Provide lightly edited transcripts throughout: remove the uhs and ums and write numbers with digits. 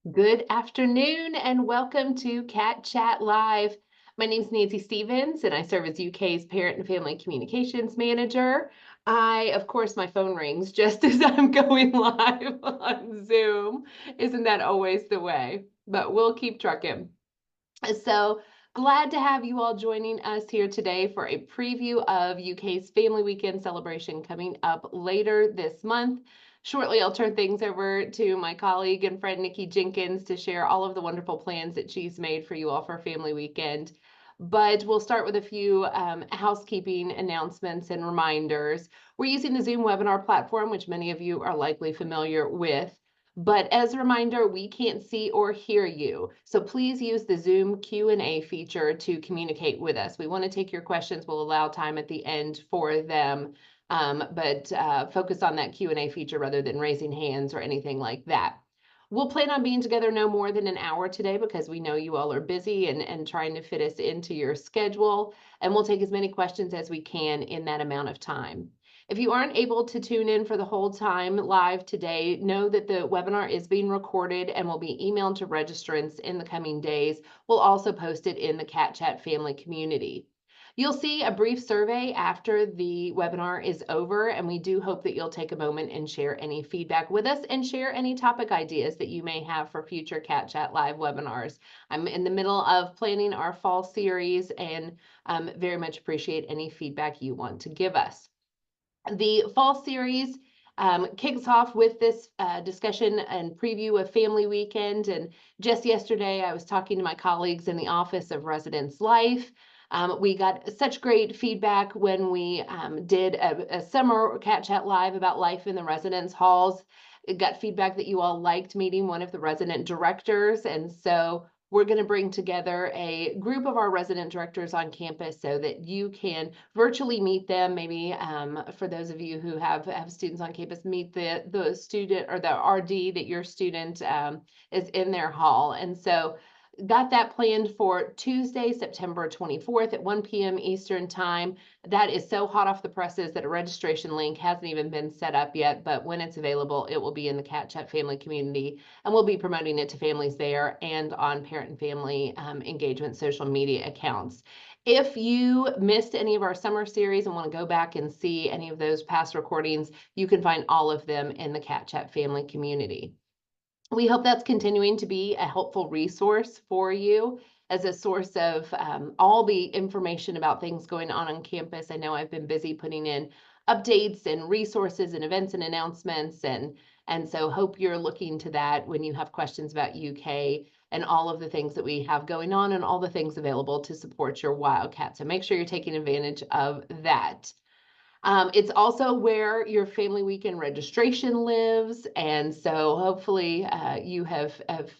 Good afternoon and welcome to Cat Chat Live. My name is Nancy Stevens and I serve as UK's Parent and Family Communications Manager. Of course, my phone rings just as I'm going live on Zoom. Isn't that always the way? But we'll keep trucking. So glad to have you all joining us here today for a preview of UK's Family Weekend celebration coming up later this month. Shortly, I'll turn things over to my colleague and friend Nikki Jenkins to share all of the wonderful plans that she's made for you all for Family Weekend. But we'll start with a few housekeeping announcements and reminders. We're using the Zoom webinar platform, which many of you are likely familiar with. But as a reminder, we can't see or hear you. So please use the Zoom Q&A feature to communicate with us. We want to take your questions. We'll allow time at the end for them, but focus on that Q&A feature rather than raising hands or anything like that. We'll plan on being together no more than an hour today because we know you all are busy and trying to fit us into your schedule. And we'll take as many questions as we can in that amount of time. If you aren't able to tune in for the whole time live today, know that the webinar is being recorded and will be emailed to registrants in the coming days. We'll also post it in the Cat Chat family community. You'll see a brief survey after the webinar is over, and we do hope that you'll take a moment and share any feedback with us and share any topic ideas that you may have for future Cat Chat Live webinars. I'm in the middle of planning our fall series and very much appreciate any feedback you want to give us. The fall series kicks off with this discussion and preview of Family Weekend. And just yesterday, I was talking to my colleagues in the Office of Residence Life. We got such great feedback when we did a summer Cat Chat Live about life in the residence halls. It got feedback that you all liked meeting one of the resident directors. And so we're going to bring together a group of our resident directors on campus so that you can virtually meet them. Maybe for those of you who have students on campus, meet the student or the RD that your student is in their hall. And so got that planned for Tuesday, September 24th at 1 p.m. Eastern time. That is so hot off the presses that a registration link hasn't even been set up yet, but when it's available, it will be in the Cat Chat family community, and we'll be promoting it to families there and on parent and family engagement social media accounts. If you missed any of our summer series and want to go back and see any of those past recordings, you can find all of them in the Cat Chat family community. We hope that's continuing to be a helpful resource for you as a source of all the information about things going on campus. I know I've been busy putting in updates and resources and events and announcements, and so hope you're looking to that when you have questions about UK and all of the things that we have going on and all the things available to support your Wildcat. So make sure you're taking advantage of that. It's also where your Family Weekend registration lives. And so hopefully you have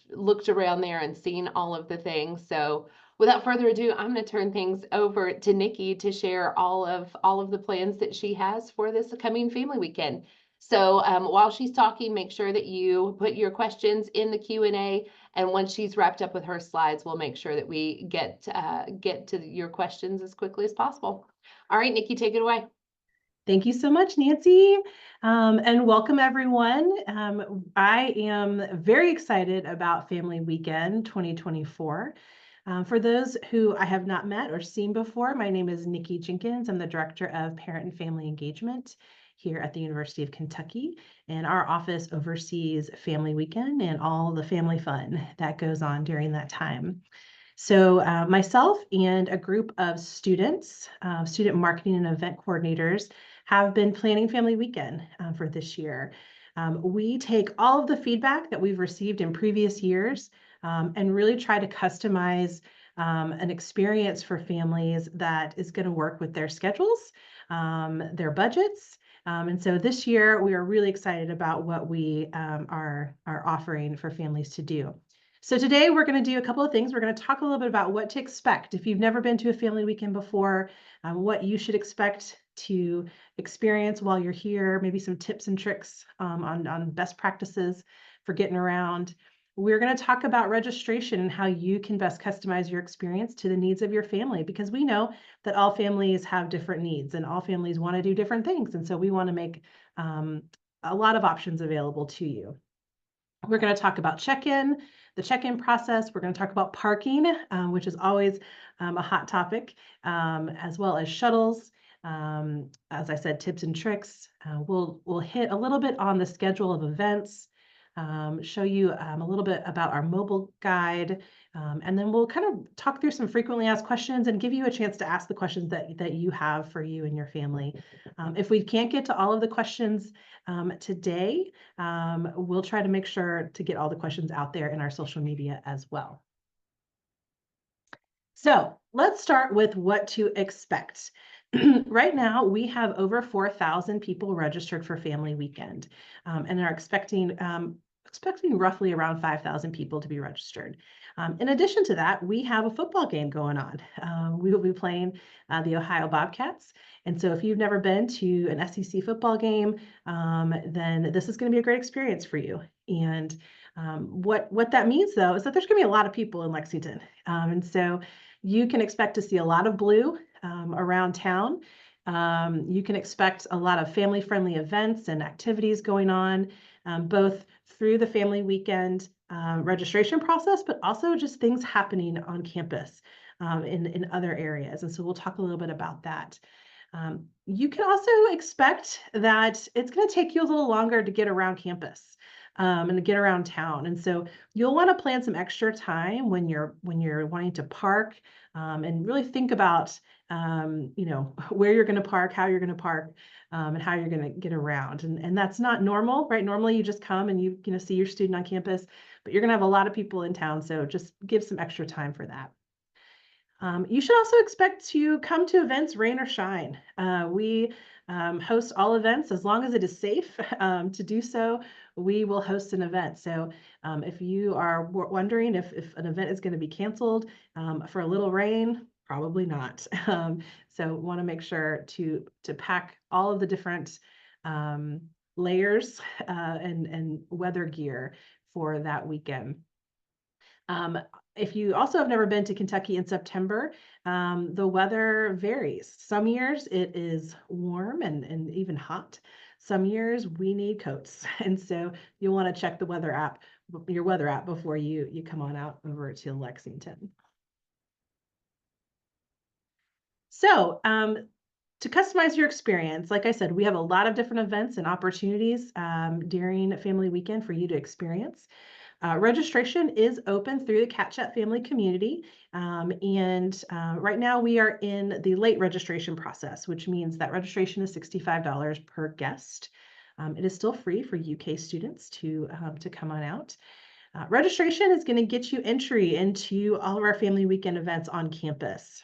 looked around there and seen all of the things. So without further ado, I'm going to turn things over to Nikki to share all of the plans that she has for this coming Family Weekend. So while she's talking, make sure that you put your questions in the Q&A. And once she's wrapped up with her slides, we'll make sure that we get to your questions as quickly as possible. All right, Nikki, take it away. Thank you so much, Nancy, and welcome everyone. I am very excited about Family Weekend 2024. For those who I have not met or seen before, my name is Nikki Jenkins. I'm the Director of Parent and Family Engagement here at the University of Kentucky, and our office oversees Family Weekend and all the family fun that goes on during that time. So myself and a group of students, student marketing and event coordinators, have been planning Family Weekend for this year. We take all of the feedback that we've received in previous years and really try to customize an experience for families that is going to work with their schedules, their budgets. And so this year, we are really excited about what we are offering for families to do. So today we're going to do a couple of things. We're going to talk a little bit about what to expect if you've never been to a Family Weekend before, what you should expect to experience while you're here, maybe some tips and tricks on best practices for getting around. We're going to talk about registration and how you can best customize your experience to the needs of your family, because we know that all families have different needs and all families want to do different things. And so we want to make a lot of options available to you. We're going to talk about the check-in process. We're going to talk about parking, which is always a hot topic, as well as shuttles. As I said, tips and tricks. We'll hit a little bit on the schedule of events, show you a little bit about our mobile guide, and then we'll kind of talk through some frequently asked questions and give you a chance to ask the questions that you have for you and your family. If we can't get to all of the questions today, we'll try to make sure to get all the questions out there in our social media as well. So let's start with what to expect. Right now, we have over 4,000 people registered for Family Weekend, and are expecting roughly around 5,000 people to be registered. In addition to that, we have a football game going on. We will be playing the Ohio Bobcats. And so if you've never been to an SEC football game, then this is going to be a great experience for you. And what that means, though, is that there's going to be a lot of people in Lexington. And so you can expect to see a lot of blue around town. You can expect a lot of family-friendly events and activities going on, both through the Family Weekend registration process, but also just things happening on campus in other areas. And so we'll talk a little bit about that. You can also expect that it's going to take you a little longer to get around campus and to get around town. And so you'll want to plan some extra time when you're wanting to park and really think about where you're going to park, how you're going to park, and how you're going to get around. And that's not normal, right? Normally you just come and you see your student on campus, but you're going to have a lot of people in town. So just give some extra time for that. You should also expect to come to events, rain or shine. We host all events as long as it is safe to do so. We will host an event. So if you are wondering if an event is going to be canceled for a little rain, probably not. So want to make sure to pack all of the different layers and weather gear for that weekend. If you also have never been to Kentucky in September, the weather varies. Some years it is warm and even hot. Some years we need coats. And so you'll want to check your weather app before you come on out over to Lexington. So to customize your experience, like I said, we have a lot of different events and opportunities during Family Weekend for you to experience. Registration is open through the Cat Chat family community. Right now we are in the late registration process, which means that registration is $65 per guest. It is still free for UK students to come on out. Registration is going to get you entry into all of our Family Weekend events on campus.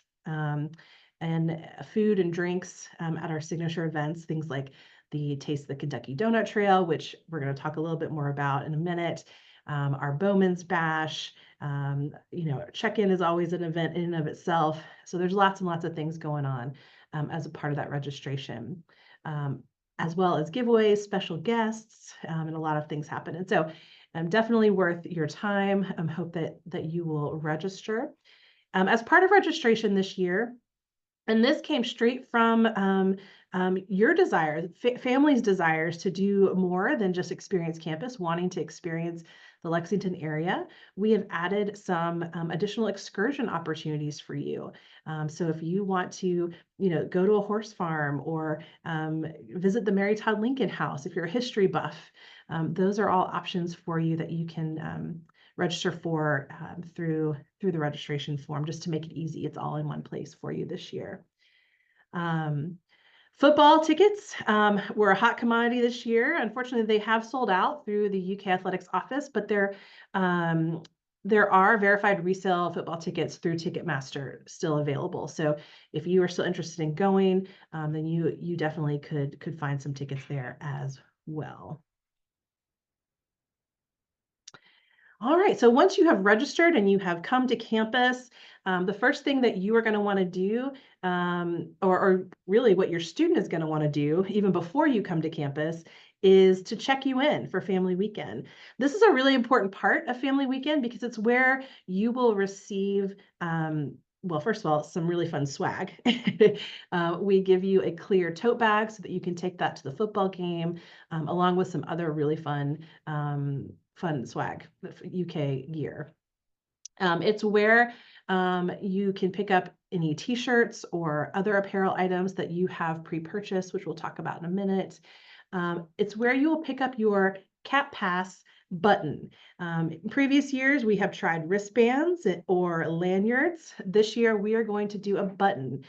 And food and drinks at our signature events, things like the Taste the Kentucky Donut Trail, which we're going to talk a little bit more about in a minute. Our Bowman's Bash, check-in is always an event in and of itself. So there's lots and lots of things going on as a part of that registration, as well as giveaways, special guests, and a lot of things happen. And so definitely worth your time. Hope that you will register. As part of registration this year, and this came straight from your desires, family's desires to do more than just experience campus, wanting to experience the Lexington area. We have added some additional excursion opportunities for you. So if you want to, go to a horse farm or visit the Mary Todd Lincoln House, if you're a history buff, those are all options for you that you can register for through the registration form, just to make it easy. It's all in one place for you this year. Football tickets were a hot commodity this year. Unfortunately, they have sold out through the UK Athletics office, but there are verified resale football tickets through Ticketmaster still available. So if you are still interested in going, then you definitely could find some tickets there as well. All right, so once you have registered and you have come to campus, the first thing that you are going to want to do, or really what your student is going to want to do, even before you come to campus, is to check you in for Family Weekend. This is a really important part of Family Weekend because it's where you will receive, well, first of all, some really fun swag. We give you a clear tote bag so that you can take that to the football game, along with some other really fun fun swag, the UK gear. It's where you can pick up any t-shirts or other apparel items that you have pre-purchased, which we'll talk about in a minute. It's where you will pick up your Cat Pass button. In previous years, we have tried wristbands or lanyards. This year, we are going to do a button.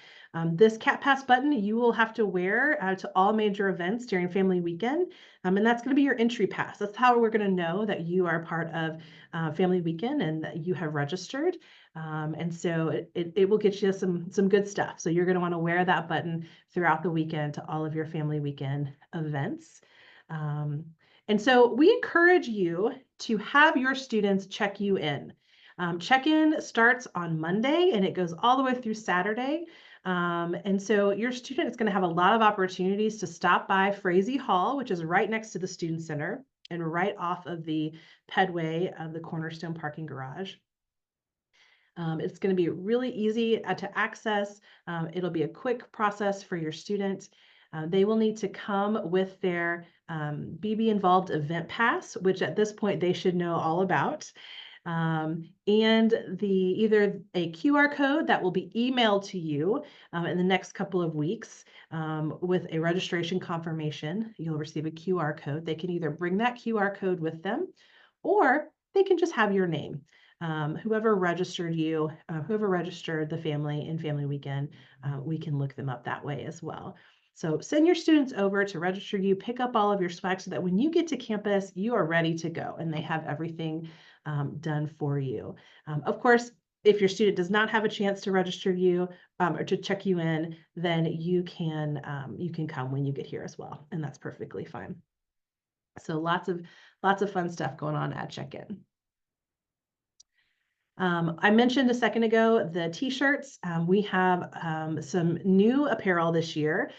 This Cat Pass button you will have to wear to all major events during Family Weekend, and that's going to be your entry pass. That's how we're going to know that you are part of Family Weekend and that you have registered. And so it will get you some good stuff. So you're going to want to wear that button throughout the weekend to all of your Family Weekend events. And so we encourage you to have your students check you in. Check-in starts on Monday and it goes all the way through Saturday. And so your student is going to have a lot of opportunities to stop by Frazee Hall, which is right next to the Student Center and right off of the pedway of the Cornerstone parking garage. It's going to be really easy to access. It'll be a quick process for your student. They will need to come with their BB Involved event pass, which at this point they should know all about. And either a QR code that will be emailed to you in the next couple of weeks with a registration confirmation. You'll receive a QR code. They can either bring that QR code with them, or they can just have your name. Whoever registered you, whoever registered the family in Family Weekend, we can look them up that way as well. So send your students over to register you, pick up all of your swag so that when you get to campus, you are ready to go and they have everything done for you. Of course, if your student does not have a chance to register you or to check you in, then you can come when you get here as well, and that's perfectly fine. So lots of fun stuff going on at check-in. I mentioned a second ago the t-shirts. We have some new apparel this year.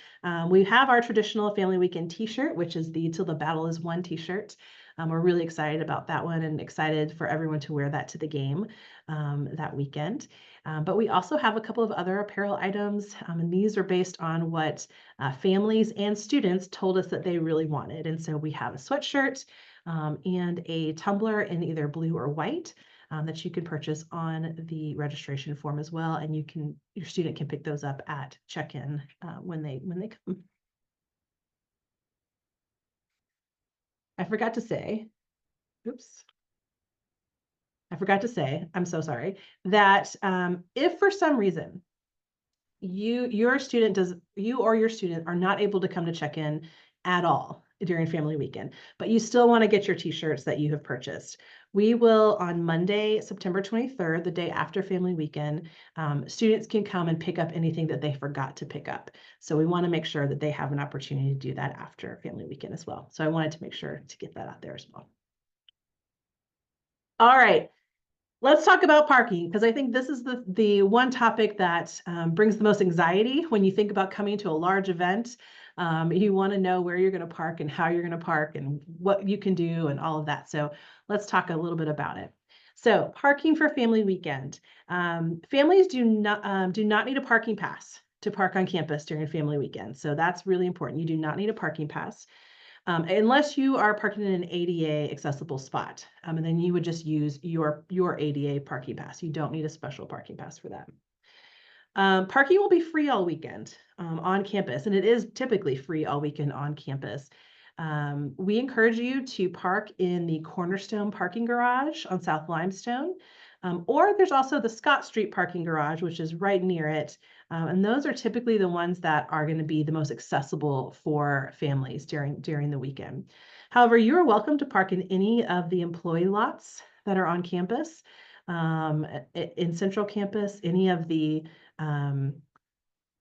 We have our traditional Family Weekend t-shirt, which is the Till the Battle is Won t-shirt. We're really excited about that one and excited for everyone to wear that to the game that weekend. But we also have a couple of other apparel items, and these are based on what families and students told us that they really wanted. And so we have a sweatshirt and a tumbler in either blue or white that you can purchase on the registration form as well. And your student can pick those up at check-in when they come. I forgot to say, I'm so sorry, that if for some reason you or your student are not able to come to check-in at all during Family Weekend, but you still want to get your t-shirts that you have purchased, we will on Monday, September 23rd, the day after Family Weekend, students can come and pick up anything that they forgot to pick up. So we want to make sure that they have an opportunity to do that after Family Weekend as well. So I wanted to make sure to get that out there as well. All right. Let's talk about parking, because I think this is the one topic that brings the most anxiety when you think about coming to a large event. You want to know where you're going to park and how you're going to park and what you can do and all of that. So let's talk a little bit about it. So parking for Family Weekend. Families do not need a parking pass to park on campus during Family Weekend. So that's really important. You do not need a parking pass. Unless you are parking in an ADA accessible spot, and then you would just use your ADA parking pass. You don't need a special parking pass for that. Parking will be free all weekend on campus, and it is typically free all weekend on campus. We encourage you to park in the Cornerstone parking garage on South Limestone, or there's also the Scott Street parking garage, which is right near it. And those are typically the ones that are going to be the most accessible for families during the weekend. However, you're welcome to park in any of the employee lots that are on campus. In Central Campus, any of the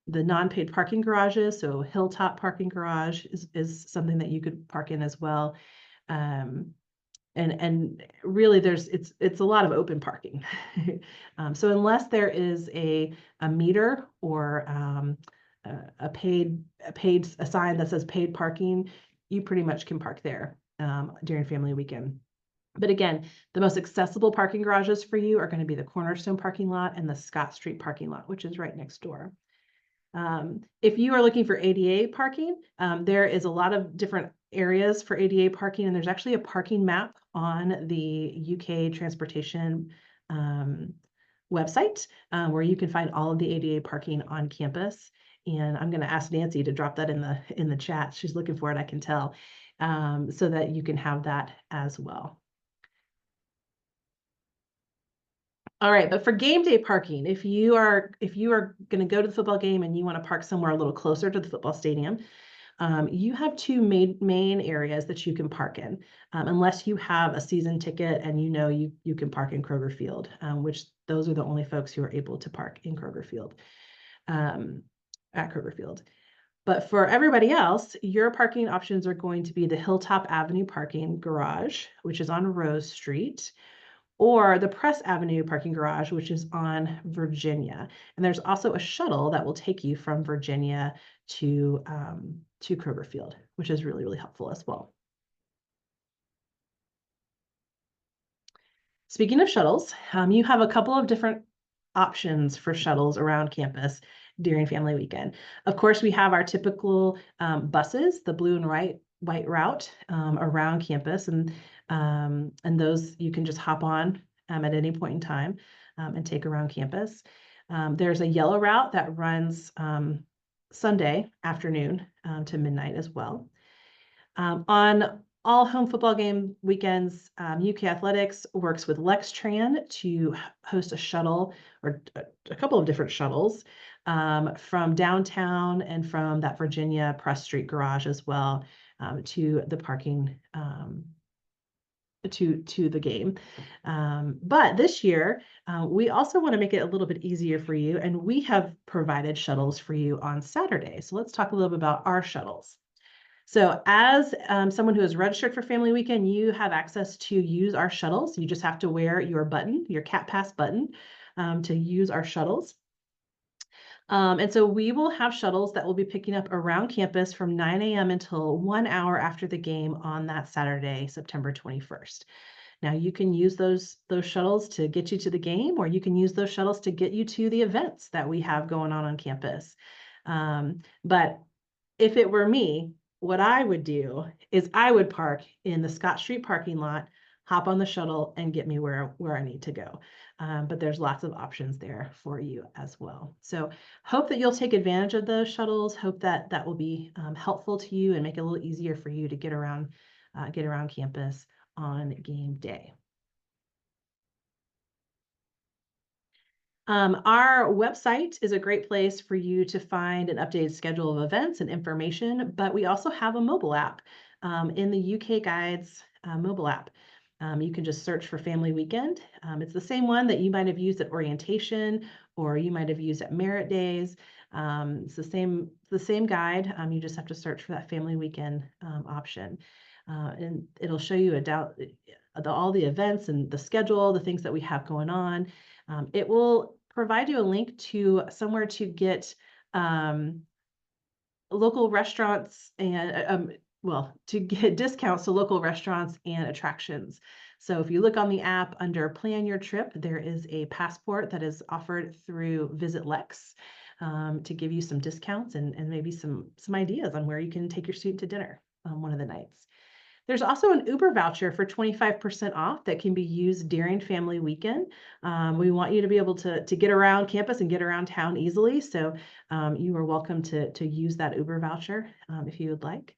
non-paid parking garages, so Hilltop parking garage is something that you could park in as well. And really it's a lot of open parking. So unless there is a meter or a sign that says paid parking, you pretty much can park there during Family Weekend. But again, the most accessible parking garages for you are going to be the Cornerstone parking lot and the Scott Street parking lot, which is right next door. If you are looking for ADA parking, there is a lot of different areas for ADA parking, and there's actually a parking map on the UK Transportation website where you can find all of the ADA parking on campus. And I'm going to ask Nancy to drop that in the chat. She's looking for it, I can tell, so that you can have that as well. All right, but for game day parking, if you are going to go to the football game and you want to park somewhere a little closer to the football stadium, you have two main areas that you can park in, unless you have a season ticket and you can park in Kroger Field, which those are the only folks who are able to park in Kroger Field, at Kroger Field. But for everybody else, your parking options are going to be the Hilltop Avenue parking garage, which is on Rose Street, or the Press Avenue parking garage, which is on Virginia. And there's also a shuttle that will take you from Virginia to Kroger Field, which is really, really helpful as well. Speaking of shuttles, you have a couple of different options for shuttles around campus during family weekend. Of course, we have our typical buses, the blue and white route around campus, and those you can just hop on at any point in time and take around campus. There's a yellow route that runs Sunday afternoon to midnight as well. On all home football game weekends, UK Athletics works with LexTran to host a shuttle or a couple of different shuttles from downtown and from that Virginia Press Street garage as well to the parking to the game. But this year, we also want to make it a little bit easier for you, and we have provided shuttles for you on Saturday. So let's talk a little bit about our shuttles. So as someone who is registered for Family Weekend, you have access to use our shuttles. You just have to wear your button, your Cat Pass button, to use our shuttles. And so we will have shuttles that will be picking up around campus from 9 a.m. until 1 hour after the game on that Saturday, September 21st. Now you can use those shuttles to get you to the game, or you can use those shuttles to get you to the events that we have going on campus. But if it were me, what I would do is I would park in the Scott Street parking lot, hop on the shuttle, and get me where I need to go. But there's lots of options there for you as well. So hope that you'll take advantage of those shuttles. Hope that that will be helpful to you and make it a little easier for you to get around campus on game day. Our website is a great place for you to find an updated schedule of events and information, but we also have a mobile app in the UK Guides mobile app. You can just search for Family Weekend. It's the same one that you might have used at orientation, or you might have used at Merit Days. It's the same guide. You just have to search for that Family Weekend option. And it'll show you all the events and the schedule, the things that we have going on. It will provide you a link to somewhere to get local restaurants and to get discounts to local restaurants and attractions. So if you look on the app under Plan Your Trip, there is a passport that is offered through Visit Lex to give you some discounts and maybe some ideas on where you can take your student to dinner one of the nights. There's also an Uber voucher for 25% off that can be used during Family Weekend. We want you to be able to get around campus and get around town easily. So you are welcome to use that Uber voucher if you would like.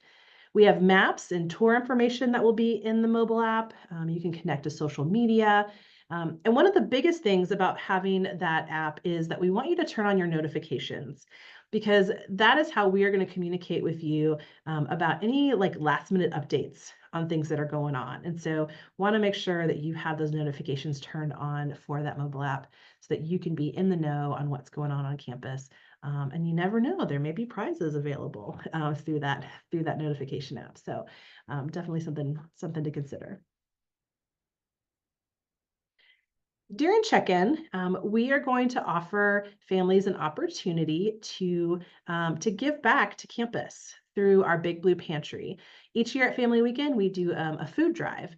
We have maps and tour information that will be in the mobile app. You can connect to social media. And one of the biggest things about having that app is that we want you to turn on your notifications, because that is how we are going to communicate with you about any last minute updates on things that are going on. And so want to make sure that you have those notifications turned on for that mobile app so that you can be in the know on what's going on campus. And you never know, there may be prizes available through that notification app. So definitely something to consider. During check-in, we are going to offer families an opportunity to give back to campus through our Big Blue Pantry. Each year at Family Weekend, we do a food drive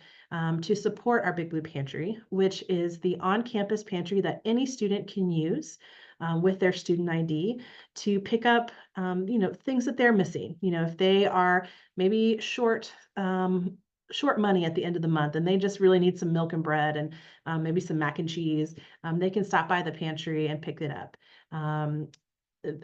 to support our Big Blue Pantry, which is the on-campus pantry that any student can use with their student ID to pick up, things that they're missing. If they are maybe short money at the end of the month and they just really need some milk and bread and maybe some mac and cheese, they can stop by the pantry and pick it up. Um,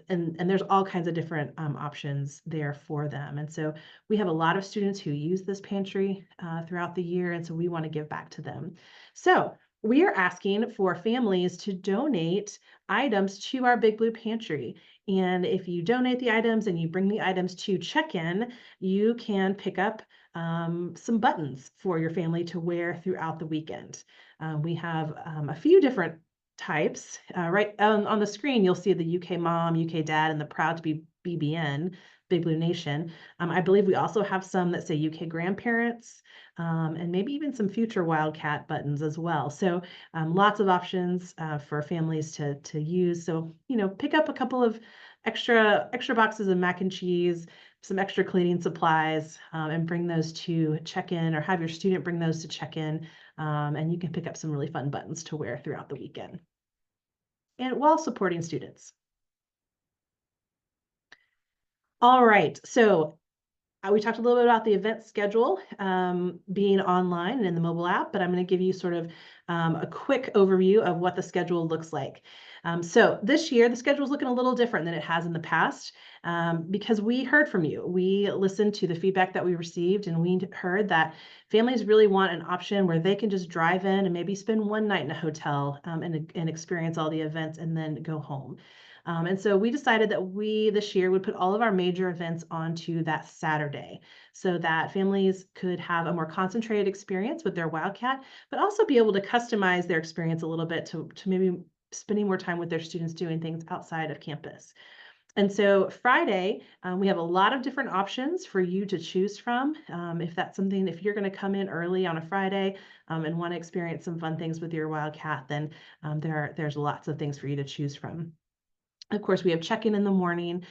and there's all kinds of different options there for them. And so we have a lot of students who use this pantry throughout the year, and so we want to give back to them. So we are asking for families to donate items to our Big Blue Pantry. And if you donate the items and you bring the items to check-in, you can pick up some buttons for your family to wear throughout the weekend. We have a few different types. Right on the screen, you'll see the UK mom, UK dad, and the proud to be BBN, Big Blue Nation. I believe we also have some that say UK grandparents, and maybe even some future Wildcat buttons as well. So lots of options for families to use. So pick up a couple of extra boxes of mac and cheese, some extra cleaning supplies, and bring those to check-in, or have your student bring those to check-in, and you can pick up some really fun buttons to wear throughout the weekend and while supporting students. All right, so we talked a little bit about the event schedule being online and in the mobile app, but I'm going to give you sort of a quick overview of what the schedule looks like. So this year, the schedule is looking a little different than it has in the past because we heard from you. We listened to the feedback that we received, and we heard that families really want an option where they can just drive in and maybe spend one night in a hotel and experience all the events and then go home. And so we decided that we this year would put all of our major events onto that Saturday so that families could have a more concentrated experience with their Wildcat, but also be able to customize their experience a little bit to maybe spending more time with their students doing things outside of campus. And so Friday, we have a lot of different options for you to choose from. If that's something, if you're going to come in early on a Friday and want to experience some fun things with your Wildcat, then there's lots of things for you to choose from. Of course, we have check-in in the morning.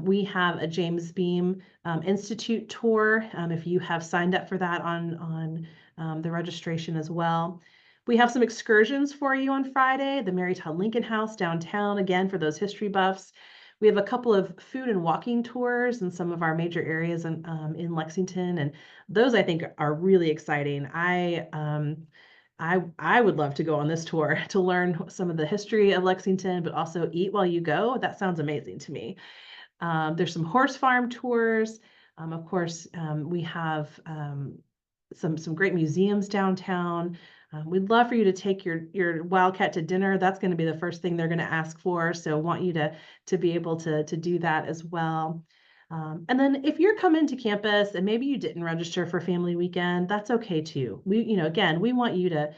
We have a James Beam Institute tour if you have signed up for that on the registration as well. We have some excursions for you on Friday, the Mary Todd Lincoln House downtown, again, for those history buffs. We have a couple of food and walking tours in some of our major areas in Lexington, and those I think are really exciting. I would love to go on this tour to learn some of the history of Lexington, but also eat while you go. That sounds amazing to me. There's some horse farm tours. Of course, we have some great museums downtown. We'd love for you to take your Wildcat to dinner. That's going to be the first thing they're going to ask for. So want you to be able to do that as well. And then if you're coming to campus and maybe you didn't register for family weekend, that's okay too. Again, we want you to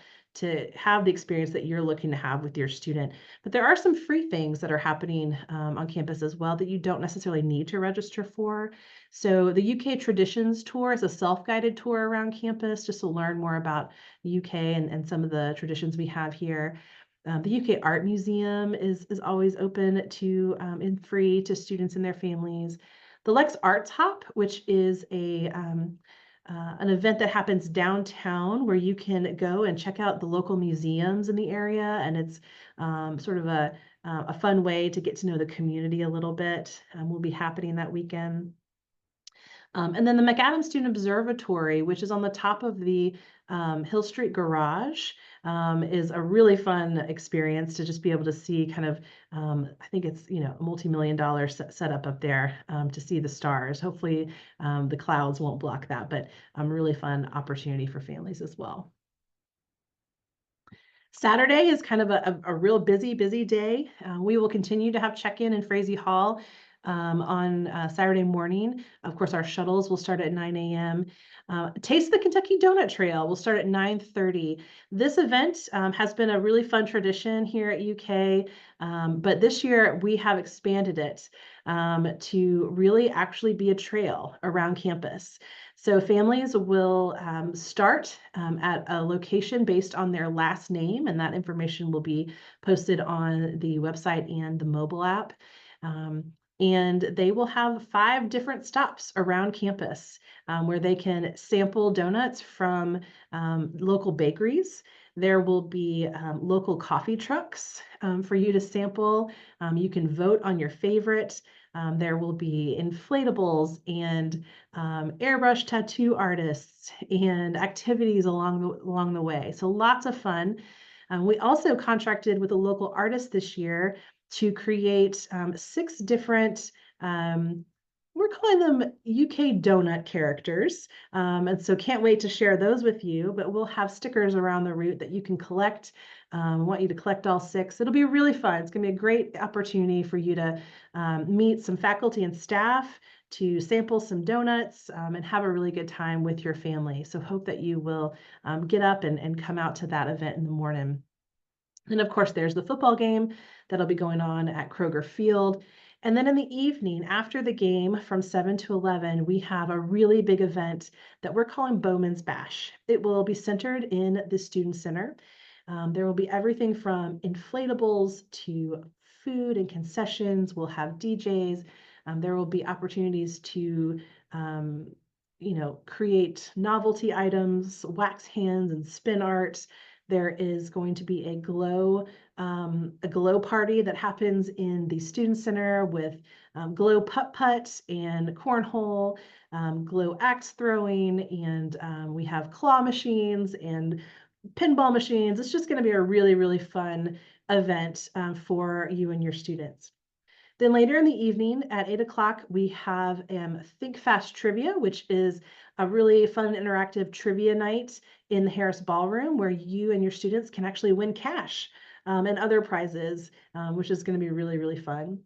have the experience that you're looking to have with your student. But there are some free things that are happening on campus as well that you don't necessarily need to register for. So the UK Traditions Tour is a self-guided tour around campus just to learn more about the UK and some of the traditions we have here. The UK Art Museum is always open to and free to students and their families. The Lex Arts Hop, which is an event that happens downtown where you can go and check out the local museums in the area, and it's sort of a fun way to get to know the community a little bit. Will be happening that weekend. And then the McAdams Student Observatory, which is on the top of the Hill Street Garage, is a really fun experience to just be able to see kind of, I think it's, a multi-million-dollar setup up there to see the stars. Hopefully the clouds won't block that, but really fun opportunity for families as well. Saturday is kind of a real busy day. We will continue to have check-in in Frazee Hall on Saturday morning. Of course, our shuttles will start at 9 a.m. Taste the Kentucky Donut Trail will start at 9:30. This event has been a really fun tradition here at UK, but this year we have expanded it to really actually be a trail around campus. So families will start at a location based on their last name, and that information will be posted on the website and the mobile app. And they will have 5 different stops around campus where they can sample donuts from local bakeries. There will be local coffee trucks for you to sample. You can vote on your favorite. There will be inflatables and airbrush tattoo artists and activities along the way. So lots of fun. We also contracted with a local artist this year to create 6 different, we're calling them UK donut characters. And so can't wait to share those with you, but we'll have stickers around the route that you can collect. I want you to collect all 6. It'll be really fun. It's going to be a great opportunity for you to meet some faculty and staff, to sample some donuts, and have a really good time with your family. So hope that you will get up and come out to that event in the morning. And of course, there's the football game that'll be going on at Kroger Field. And then in the evening, after the game from 7 to 11, we have a really big event that we're calling Bowman's Bash. It will be centered in the Student Center. There will be everything from inflatables to food and concessions. We'll have DJs. There will be opportunities to create novelty items, wax hands and spin art. There is going to be a glow party that happens in the Student Center with glow putt-putt and cornhole, glow axe throwing, and we have claw machines and pinball machines. It's just going to be a really, really fun event for you and your students. Then later in the evening at 8 o'clock, we have Think Fast Trivia, which is a really fun interactive trivia night in the Harris Ballroom where you and your students can actually win cash and other prizes, which is going to be really, really fun.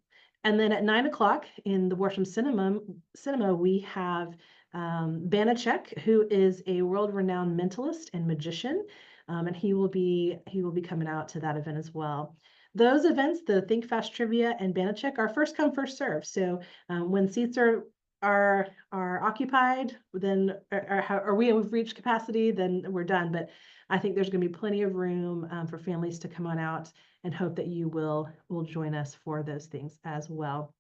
And then at 9 o'clock in the Worsham Cinema, we have Banachek, who is a world-renowned mentalist and magician, and he will be coming out to that event as well. Those events, the Think Fast Trivia and Banachek, are first come, first serve. So when seats are occupied, then or we've reached capacity, then we're done. But I think there's going to be plenty of room for families to come on out, and hope that you will join us for those things as well.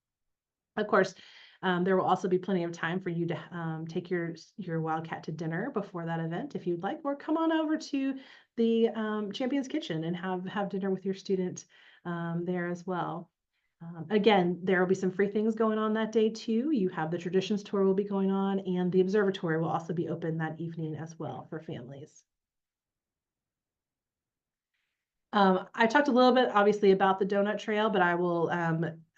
Of course, there will also be plenty of time for you to take your Wildcat to dinner before that event if you'd like, or come on over to the Champions Kitchen and have dinner with your student there as well. Again, there will be some free things going on that day too. You have the Traditions Tour will be going on, and the Observatory will also be open that evening as well for families. I talked a little bit obviously about the donut trail, but I will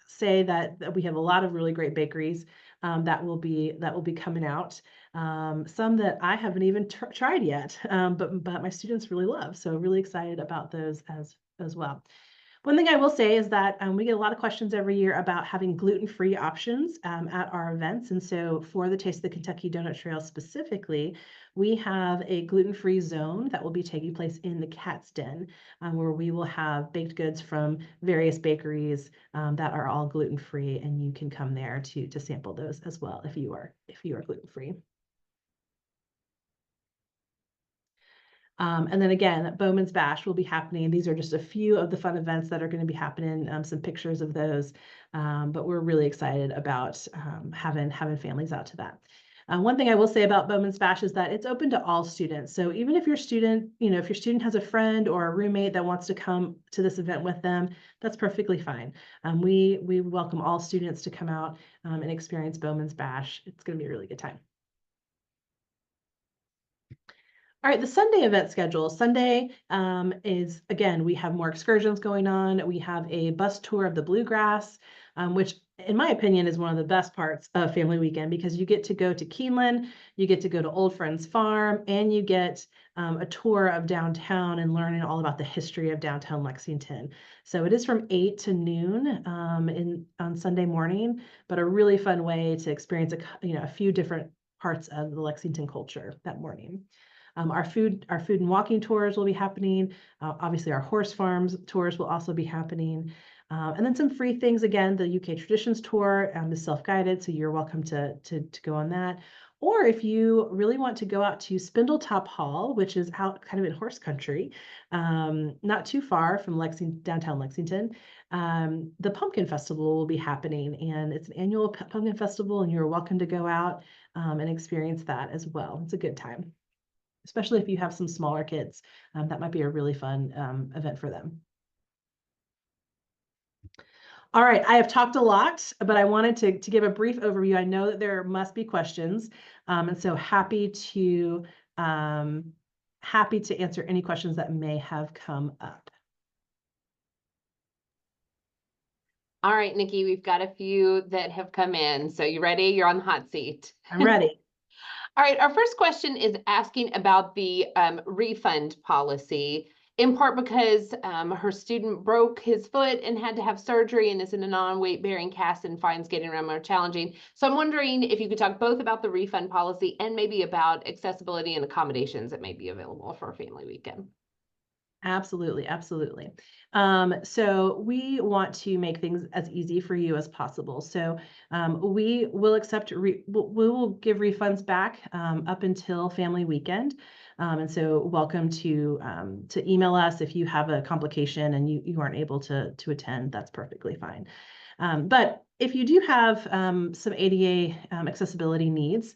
say that we have a lot of really great bakeries that will be coming out. Some that I haven't even tried yet, but my students really love. So really excited about those as well. One thing I will say is that we get a lot of questions every year about having gluten-free options at our events. And so for the Taste of the Kentucky Donut Trail specifically, we have a gluten-free zone that will be taking place in the Cat's Den, where we will have baked goods from various bakeries that are all gluten-free, and you can come there to sample those as well if you are gluten-free. And then again, Bowman's Bash will be happening. These are just a few of the fun events that are going to be happening, some pictures of those, but we're really excited about having families out to that. One thing I will say about Bowman's Bash is that it's open to all students. So even if your student, if your student has a friend or a roommate that wants to come to this event with them, that's perfectly fine. We welcome all students to come out and experience Bowman's Bash. It's going to be a really good time. All right, the Sunday event schedule. Sunday is, again, we have more excursions going on. We have a bus tour of the Bluegrass, which in my opinion is one of the best parts of Family Weekend, because you get to go to Keeneland, you get to go to Old Friends Farm, and you get a tour of downtown and learning all about the history of downtown Lexington. So it is from 8 to noon on Sunday morning, but a really fun way to experience a few different parts of the Lexington culture that morning. Our food and walking tours will be happening. Obviously, our horse farms tours will also be happening. And then some free things. Again, the UK Traditions Tour is self-guided, so you're welcome to go on that. Or if you really want to go out to Spindletop Hall, which is out kind of in horse country, not too far from downtown Lexington, the Pumpkin Festival will be happening, and it's an annual pumpkin festival, and you're welcome to go out and experience that as well. It's a good time. especially if you have some smaller kids. That might be a really fun event for them. All right, I have talked a lot, but I wanted to give a brief overview. I know that there must be questions, and so happy to answer any questions that may have come up. All right, Nikki, we've got a few that have come in. So you ready? You're on the hot seat. I'm ready. All right, our first question is asking about the refund policy, in part because her student broke his foot and had to have surgery and is in a non-weight bearing cast and finds getting around more challenging. So I'm wondering if you could talk both about the refund policy and maybe about accessibility and accommodations that may be available for a family weekend. Absolutely, absolutely. So we want to make things as easy for you as possible. So we will we will give refunds back up until family weekend. And so welcome to email us if you have a complication and you aren't able to attend. That's perfectly fine. But if you do have some ADA accessibility needs,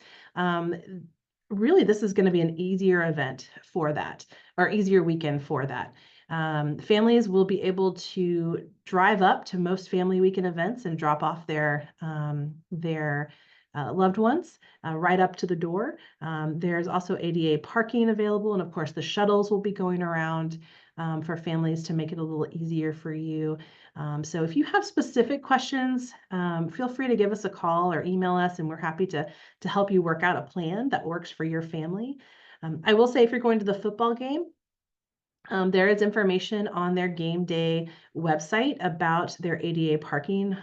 really this is going to be an easier event for that, or easier weekend for that. Families will be able to drive up to most family weekend events and drop off their loved ones right up to the door. There's also ADA parking available, and of course the shuttles will be going around for families to make it a little easier for you. So if you have specific questions, feel free to give us a call or email us, and we're happy to help you work out a plan that works for your family. I will say if you're going to the football game, there is information on their game day website about their ADA parking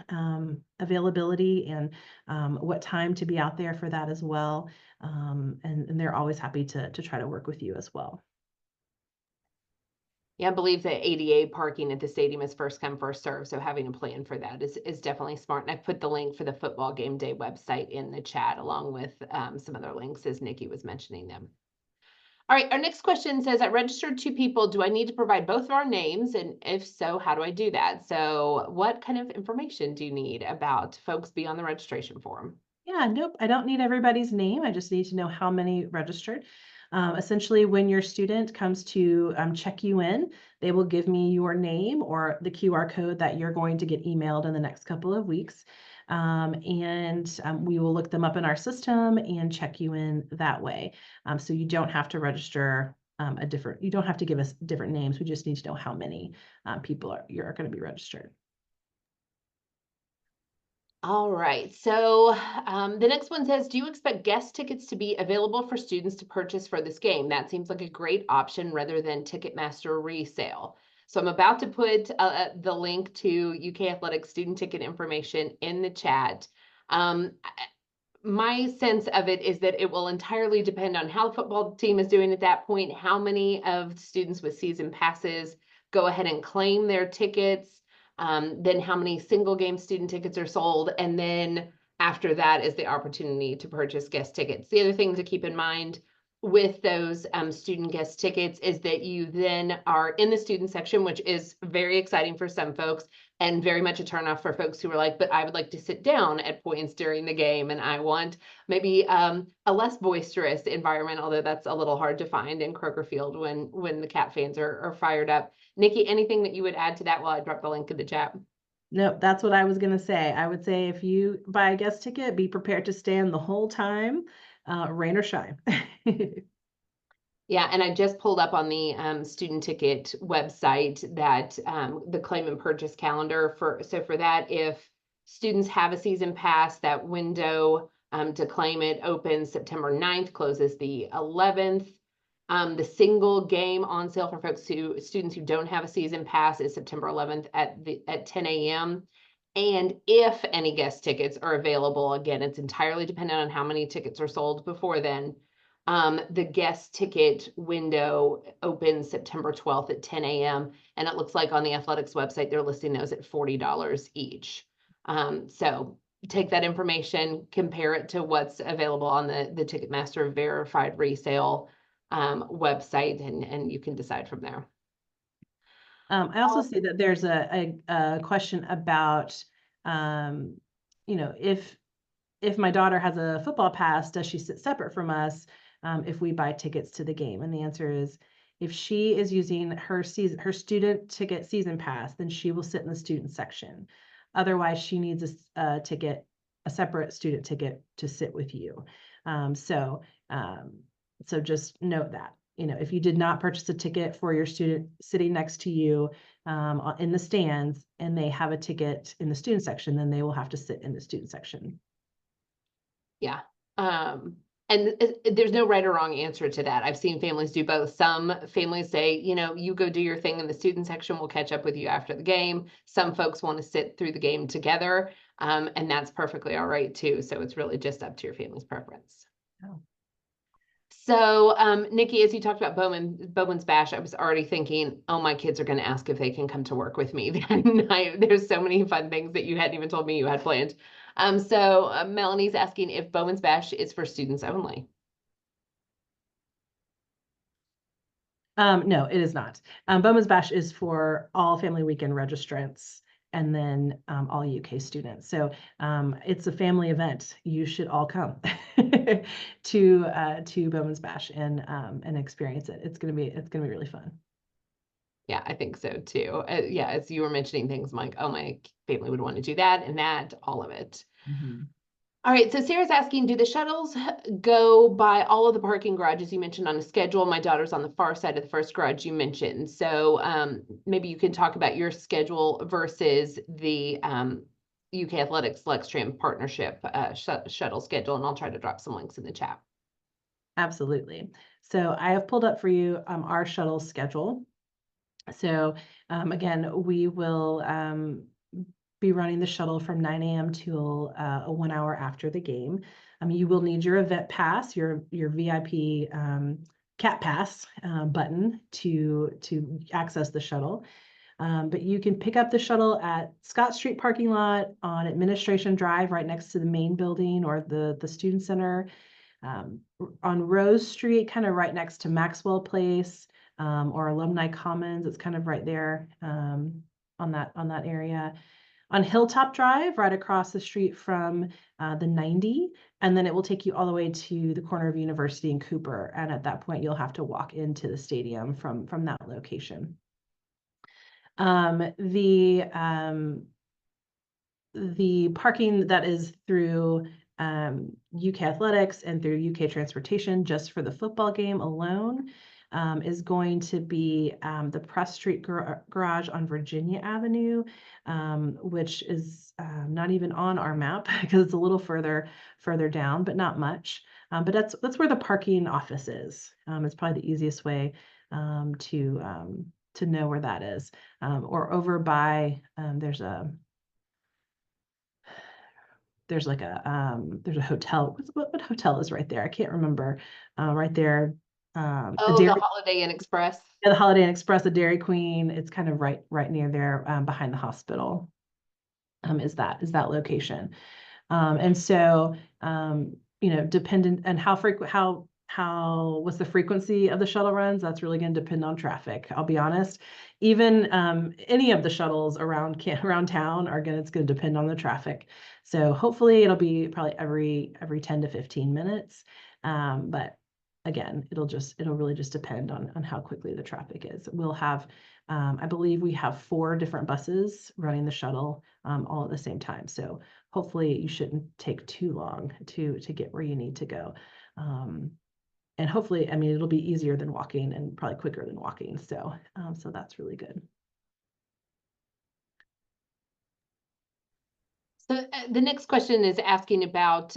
availability and what time to be out there for that as well. And they're always happy to try to work with you as well. Yeah, I believe that ADA parking at the stadium is first come, first serve. So having a plan for that is definitely smart. And I've put the link for the football game day website in the chat, along with some other links as Nikki was mentioning them. All right, our next question says, I registered 2 people. Do I need to provide both of our names? And if so, how do I do that? So what kind of information do you need about folks be on the registration form? Yeah, nope, I don't need everybody's name. I just need to know how many registered. Essentially, when your student comes to check you in, they will give me your name or the QR code that you're going to get emailed in the next couple of weeks. We will look them up in our system and check you in that way. So you don't have to register you don't have to give us different names. We just need to know how many people you're going to be registered. All right, so the next one says, do you expect guest tickets to be available for students to purchase for this game? That seems like a great option rather than Ticketmaster resale. So I'm about to put the link to UK Athletics student ticket information in the chat. My sense of it is that it will entirely depend on how the football team is doing at that point, how many of students with season passes go ahead and claim their tickets, then how many single game student tickets are sold, and then after that is the opportunity to purchase guest tickets. The other thing to keep in mind with those student guest tickets is that you then are in the student section, which is very exciting for some folks and very much a turnoff for folks who are like, but I would like to sit down at points during the game and I want maybe a less boisterous environment, although that's a little hard to find in Kroger Field when the Cat fans are fired up. Nikki, anything that you would add to that while I drop the link in the chat? Nope, that's what I was going to say. I would say if you buy a guest ticket, be prepared to stand the whole time, rain or shine. Yeah, and I just pulled up on the student ticket website that the claim and purchase calendar for that, if students have a season pass, that window to claim it opens September 9th, closes the 11th. The single game on sale for students who don't have a season pass is September 11th at 10 a.m. And if any guest tickets are available, again, it's entirely dependent on how many tickets are sold before then. The guest ticket window opens September 12th at 10 a.m. And it looks like on the athletics website, they're listing those at $40 each. So take that information, compare it to what's available on the Ticketmaster verified resale website, and you can decide from there. I also see that there's a question about, if my daughter has a football pass, does she sit separate from us? if we buy tickets to the game? And the answer is, if she is using her student ticket season pass, then she will sit in the student section. Otherwise, she needs a separate student ticket to sit with you. So just note that, if you did not purchase a ticket for your student sitting next to you in the stands, and they have a ticket in the student section, then they will have to sit in the student section. Yeah. And there's no right or wrong answer to that. I've seen families do both. Some families say, you go do your thing in the student section, we'll catch up with you after the game. Some folks want to sit through the game together, and that's perfectly all right too. So it's really just up to your family's preference. Oh. So, Nikki, as you talked about Bowman's Bash, I was already thinking, oh, my kids are going to ask if they can come to work with me that night. There's so many fun things that you hadn't even told me you had planned. So Melanie's asking if Bowman's Bash is for students only. No, it is not. Bowman's Bash is for all family weekend registrants, and then all UK students. So it's a family event. You should all come to Bowman's Bash and experience it. It's gonna be really fun. Yeah, I think so too. Yeah, as you were mentioning things, I'm like, oh, my family would want to do that and that, all of it. Mm-hmm. All right, so Sarah's asking, do the shuttles go by all of the parking garages you mentioned on a schedule? My daughter's on the far side of the first garage you mentioned. So maybe you can talk about your schedule versus the UK Athletics FlexTram partnership shuttle schedule, and I'll try to drop some links in the chat. Absolutely. So I have pulled up for you our shuttle schedule. So again, we will be running the shuttle from 9 a.m. till 1 hour after the game. You will need your event pass, your VIP cat pass button to access the shuttle. But you can pick up the shuttle at Scott Street parking lot, on Administration Drive, right next to the main building or the student center, on Rose Street, kind of right next to Maxwell Place, or Alumni Commons. It's kind of right there on that area. On Hilltop Drive, right across the street from the 90, and then it will take you all the way to the corner of University and Cooper. And at that point, you'll have to walk into the stadium from that location. The parking that is through UK Athletics and through UK Transportation, just for the football game alone, is going to be the Press Street Garage on Virginia Avenue, which is not even on our map because it's a little further down, but not much. But that's where the parking office is. It's probably the easiest way to know where that is. Or over by there's a hotel. What hotel is right there? I can't remember. Right there. The Holiday Inn Express. Yeah, the Holiday Inn Express, the Dairy Queen. It's kind of right near there, behind the hospital. Is that location? And so dependent and what's the frequency of the shuttle runs, that's really going to depend on traffic. I'll be honest, even any of the shuttles around town it's going to depend on the traffic. So hopefully it'll be probably every 10 to 15 minutes. But again, it'll really just depend on how quickly the traffic is. We'll have, I believe we have 4 different buses running the shuttle all at the same time. So hopefully you shouldn't take too long to get where you need to go. And hopefully, it'll be easier than walking and probably quicker than walking. So that's really good. So the next question is asking about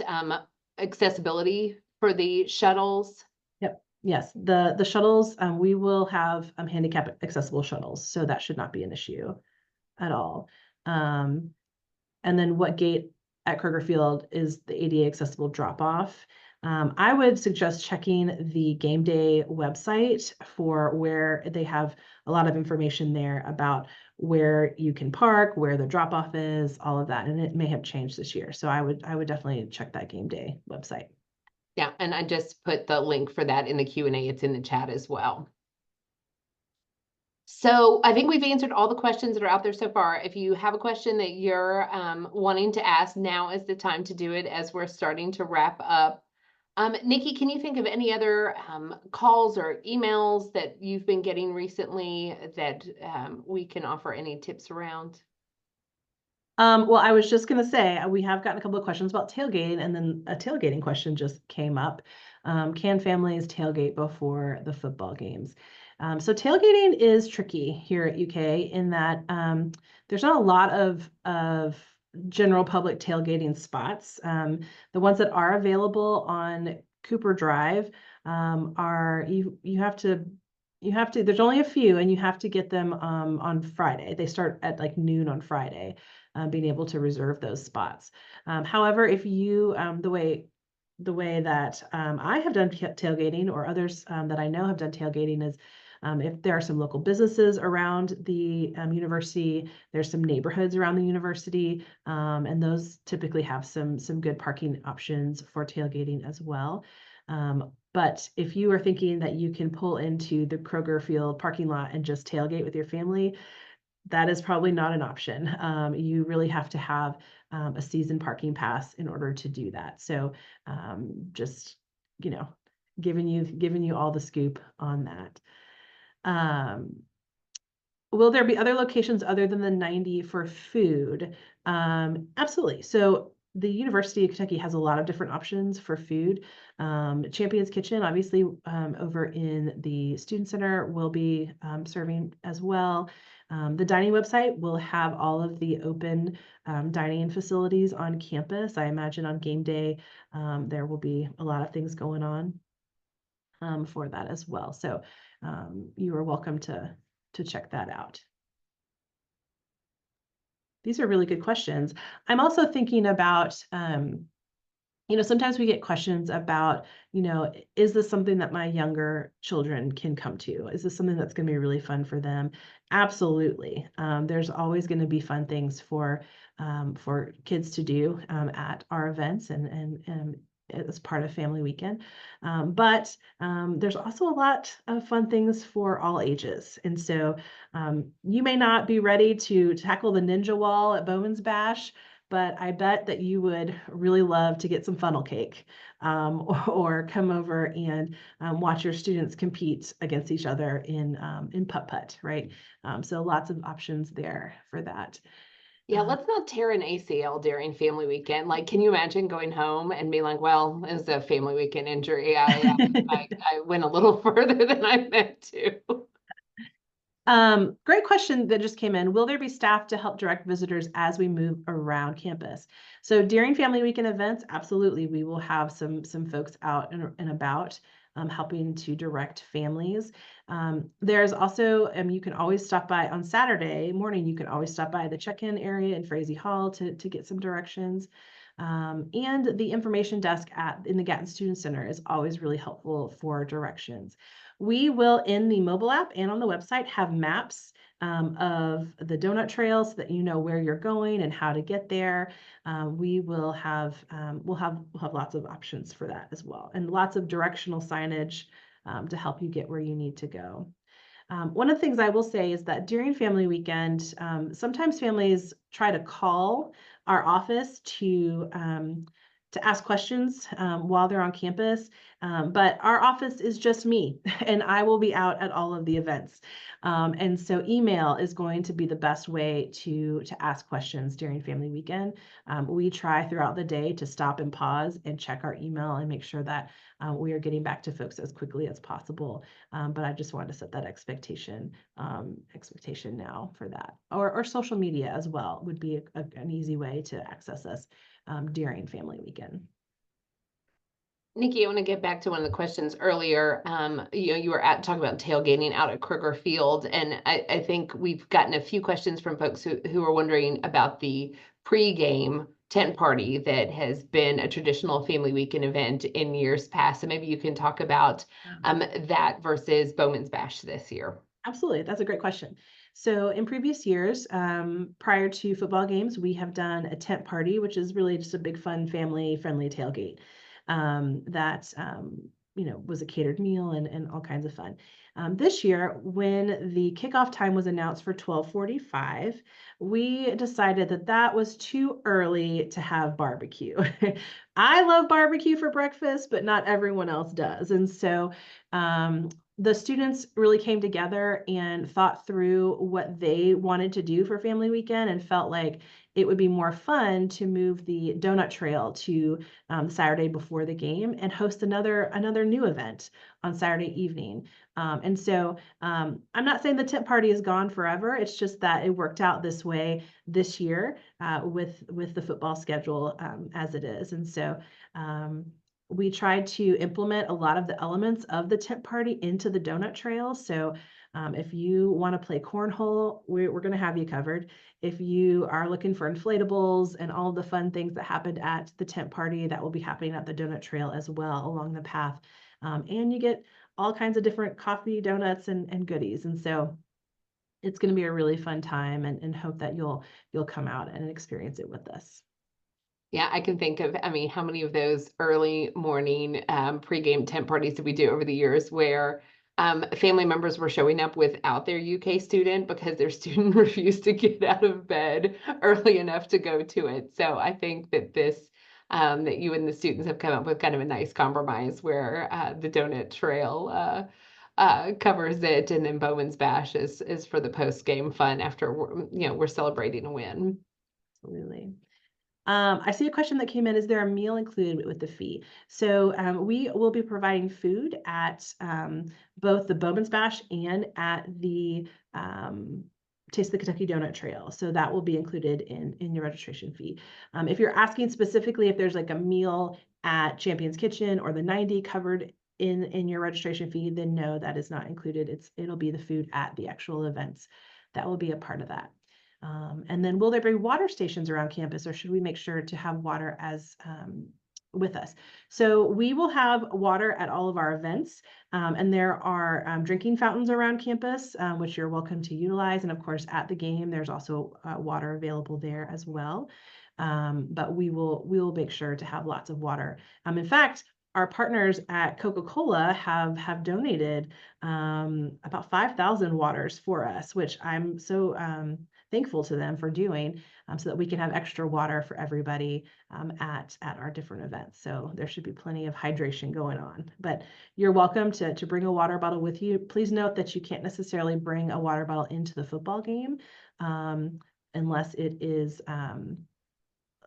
accessibility for the shuttles. Yep. Yes. The shuttles, we will have handicap accessible shuttles. So that should not be an issue at all. And then what gate at Kroger Field is the ADA accessible drop off? I would suggest checking the game day website for where they have a lot of information there about where you can park, where the drop off is, all of that. And it may have changed this year. So I would definitely check that game day website. Yeah, and I just put the link for that in the Q&A. It's in the chat as well. So I think we've answered all the questions that are out there so far. If you have a question that you're wanting to ask, now is the time to do it as we're starting to wrap up. Nikki, can you think of any other calls or emails that you've been getting recently that we can offer any tips around? Well, I was just gonna say, we have gotten a couple of questions about tailgating, and then a tailgating question just came up. Can families tailgate before the football games? So tailgating is tricky here at UK in that there's not a lot of general public tailgating spots. The ones that are available on Cooper Drive are you have to there's only a few, and you have to get them on Friday. They start at like noon on Friday, being able to reserve those spots. However, if you the way that I have done tailgating, or others that I know have done tailgating, is if there are some local businesses around the university, there's some neighborhoods around the university, and those typically have some good parking options for tailgating as well. But if you are thinking that you can pull into the Kroger Field parking lot and just tailgate with your family, that is probably not an option. You really have to have a season parking pass in order to do that. So just, you know, giving you all the scoop on that. Um, Will there be other locations other than the 90 for food? Absolutely. So the University of Kentucky has a lot of different options for food. Champion's Kitchen, obviously, over in the Student Center, will be serving as well. The dining website will have all of the open dining facilities on campus. I imagine on game day, there will be a lot of things going on for that as well. So you are welcome to check that out. These are really good questions. I'm also thinking about, sometimes we get questions about, is this something that my younger children can come to? Is this something that's going to be really fun for them? Absolutely. There's always going to be fun things for kids to do at our events and as part of Family Weekend. But there's also a lot of fun things for all ages. And so you may not be ready to tackle the ninja wall at Bowman's Bash, but I bet that you would really love to get some funnel cake, or come over and watch your students compete against each other in putt-putt, right? So lots of options there for that. Yeah, let's not tear an ACL during family weekend. Like, can you imagine going home and being like, well, it's a family weekend injury. I went a little further than I meant to. Great question that just came in. Will there be staff to help direct visitors as we move around campus? So during Family Weekend events, absolutely, we will have some folks out and about helping to direct families. There's also, you can always stop by on Saturday morning. You can always stop by the check-in area in Frazee Hall to get some directions. And the information desk in the Gatton Student Center is always really helpful for directions. We will, in the mobile app and on the website, have maps of the donut trail so that you know where you're going and how to get there. We'll have lots of options for that as well, and lots of directional signage to help you get where you need to go. One of the things I will say is that during Family Weekend, sometimes families try to call our office to ask questions while they're on campus. But our office is just me, and I will be out at all of the events. And so email is going to be the best way to ask questions during Family Weekend. We try throughout the day to stop and pause and check our email and make sure that we are getting back to folks as quickly as possible. But I just wanted to set that expectation now for that. Or social media as well would be an easy way to access us during Family Weekend. Nikki, I want to get back to one of the questions earlier. You were talking about tailgating out at Kroger Field, and I think we've gotten a few questions from folks who are wondering about the pregame tent party that has been a traditional Family Weekend event in years past. So maybe you can talk about that versus Bowman's Bash this year. Absolutely, that's a great question. So in previous years, prior to football games, we have done a tent party, which is really just a big fun family-friendly tailgate that was a catered meal and all kinds of fun. This year, when the kickoff time was announced for 12:45, we decided that that was too early to have barbecue. I love barbecue for breakfast, but not everyone else does. And so the students really came together and thought through what they wanted to do for family weekend and felt like it would be more fun to move the donut trail to Saturday before the game and host another new event on Saturday evening. And so I'm not saying the tent party is gone forever. It's just that it worked out this way this year with the football schedule as it is. And so we tried to implement a lot of the elements of the tent party into the donut trail. So if you want to play cornhole, we're going to have you covered. If you are looking for inflatables and all the fun things that happened at the tent party, that will be happening at the donut trail as well along the path. And you get all kinds of different coffee, donuts, and goodies. And so it's going to be a really fun time and hope that you'll come out and experience it with us. Yeah, I can think of, I mean, how many of those early morning pregame tent parties did we do over the years where family members were showing up without their UK student because their student refused to get out of bed early enough to go to it. So I think that that you and the students have come up with kind of a nice compromise where the donut trail covers it, and then Bowman's Bash is for the post game fun after we're celebrating a win. Absolutely. I see a question that came in. Is there a meal included with the fee? So we will be providing food at both the Bowman's Bash and at the Taste the Kentucky Donut Trail. So that will be included in your registration fee. If you're asking specifically if there's like a meal at Champion's Kitchen or the 90 covered in your registration fee, then no, that is not included. It'll be the food at the actual events that will be a part of that. And then will there be water stations around campus, or should we make sure to have water as with us? So we will have water at all of our events, and there are drinking fountains around campus, which you're welcome to utilize. And of course, at the game, there's also water available there as well. But we will make sure to have lots of water. In fact, our partners at Coca-Cola have donated about 5,000 waters for us, which I'm so thankful to them for doing, so that we can have extra water for everybody at our different events. So there should be plenty of hydration going on. But you're welcome to bring a water bottle with you. Please note that you can't necessarily bring a water bottle into the football game unless it is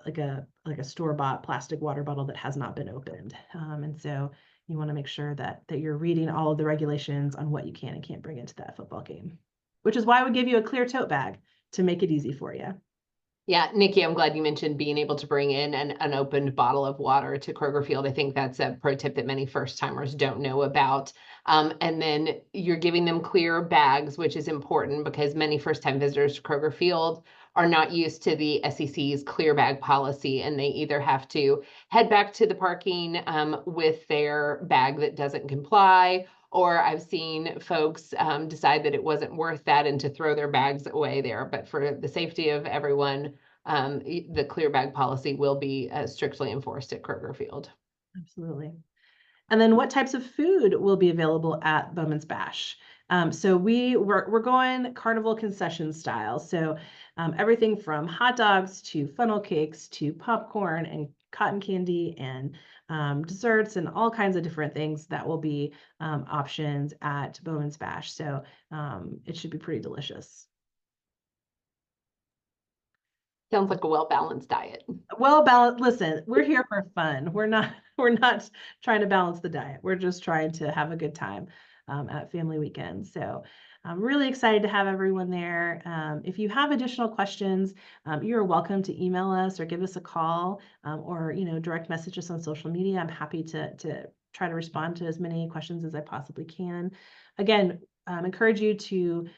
like a store-bought plastic water bottle that has not been opened. And so you want to make sure that you're reading all of the regulations on what you can and can't bring into that football game, which is why I would give you a clear tote bag to make it easy for you. Yeah, Nikki, I'm glad you mentioned being able to bring in an unopened bottle of water to Kroger Field. I think that's a pro tip that many first timers don't know about. And then you're giving them clear bags, which is important because many first time visitors to Kroger Field are not used to the SEC's clear bag policy, and they either have to head back to the parking with their bag that doesn't comply, or I've seen folks decide that it wasn't worth that and to throw their bags away there. But for the safety of everyone, the clear bag policy will be strictly enforced at Kroger Field. Absolutely. And then what types of food will be available at Bowman's Bash? So we're going carnival concession style. So everything from hot dogs to funnel cakes to popcorn and cotton candy and desserts and all kinds of different things that will be options at Bowman's Bash. So it should be pretty delicious. Sounds like a well-balanced diet. Well balanced. Listen, we're here for fun. We're not trying to balance the diet. We're just trying to have a good time at family weekend. So I'm really excited to have everyone there. If you have additional questions, you're welcome to email us or give us a call or direct message us on social media. I'm happy to try to respond to as many questions as I possibly can. Again, encourage you to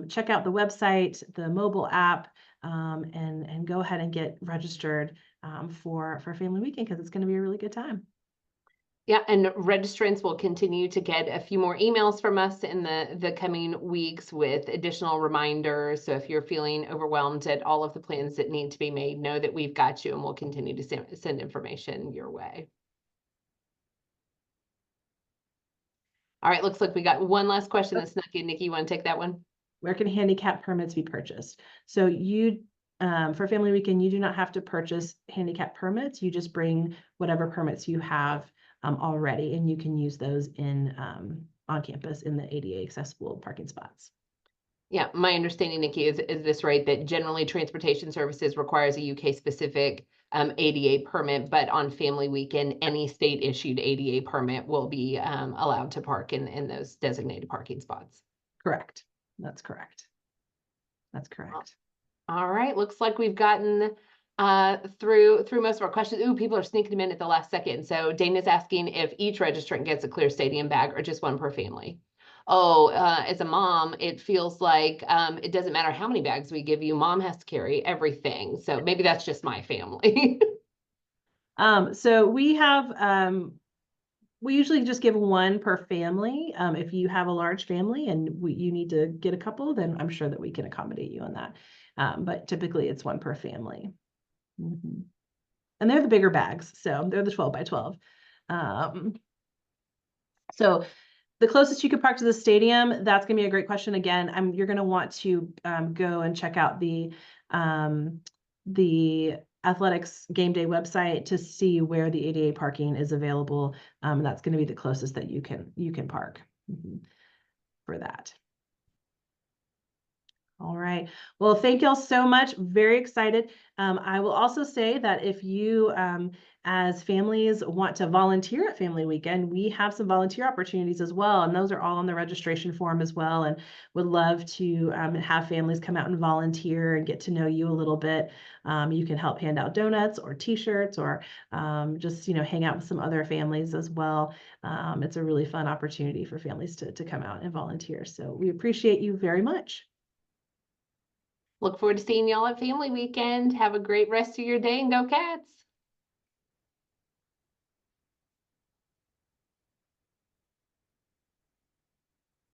check out the website, the mobile app, and go ahead and get registered for family weekend because it's going to be a really good time. Yeah, and registrants will continue to get a few more emails from us in the coming weeks with additional reminders. So if you're feeling overwhelmed at all of the plans that need to be made, know that we've got you and we'll continue to send information your way. All right, looks like we got one last question that snuck in. Nikki, you want to take that one? Where can handicap permits be purchased? So for Family Weekend, you do not have to purchase handicap permits. You just bring whatever permits you have already, and you can use those on campus in the ADA accessible parking spots. Yeah, my understanding, Nikki, is this right, that generally transportation services requires a UK specific ADA permit, but on Family Weekend, any state issued ADA permit will be allowed to park in those designated parking spots. Correct. That's correct. That's correct. All right, looks like we've gotten through most of our questions. Ooh, people are sneaking them in at the last second. So Dana's asking if each registrant gets a clear stadium bag or just one per family. Oh, as a mom, it feels like it doesn't matter how many bags we give you, mom has to carry everything. So maybe that's just my family. So we usually just give one per family. If you have a large family and you need to get a couple, then I'm sure that we can accommodate you on that. But typically it's one per family. Mm-hmm. And they're the bigger bags, so they're the 12 by 12. So the closest you could park to the stadium, that's gonna be a great question. Again, you're gonna want to go and check out the athletics game day website to see where the ADA parking is available. That's gonna be the closest that you can park for that. All right. Well, thank y'all so much. Very excited. I will also say that if you, as families, want to volunteer at Family Weekend, we have some volunteer opportunities as well. And those are all on the registration form as well. And would love to have families come out and volunteer and get to know you a little bit. You can help hand out donuts or T-shirts or just, hang out with some other families as well. It's a really fun opportunity for families to come out and volunteer. So we appreciate you very much. Look forward to seeing y'all at Family Weekend. Have a great rest of your day and go Cats.